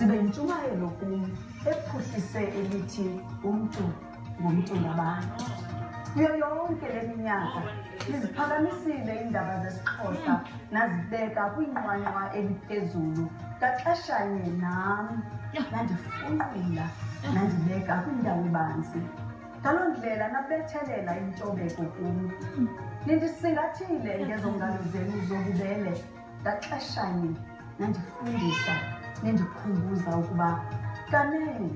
sibe intshumayelo kum ephuhlise elithi umntu ngumntu ngabantu. Kuyo yonke le minyaka niziphakamisile iindaba zesiXhosa nazibeka kwinqwanqwa eliphezulu kaxeshanye nam nandifunqula nandibeka kwindawo ebanzi. Ngaloo ndlela nabethelela intobeko kum. Nindisingathile ngezo ngalo zenu zobubele ngaxeshanye nandifundisa nendikhumbuza ukuba kanene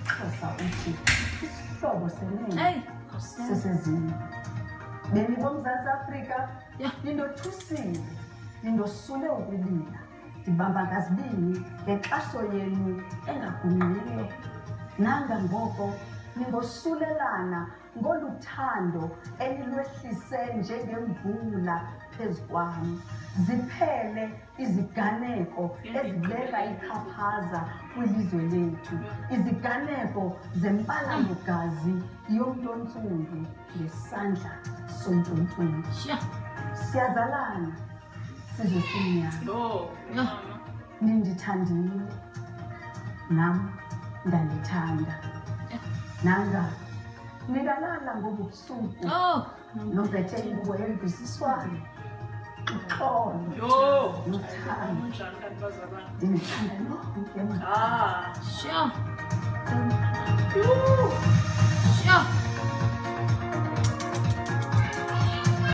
Xhosa uthi isihlobo senene sesezini. Bemi boMzantsi Afrika nindothusile, nindosule ukulila. Ndibamba ngazibini ngenkxaso yenu engagungqiyo. Nanga ngoko ningosulelana ngoluthando elilwehlise njengemvula phezu kwam. Ziphele iziganeko ezibeka ichaphaza kwilizwe lethu, iziganeko zempalandogazi yomntu ontsundu ngesandla somntu ontsundu. Siyazalana size simnyama. Nindithandile, nam ndanithanda. Nanga ningalala ngobusuku nobethe ingubo yemvisiswano. Uxolo nothando ndinithanda nonke Sure.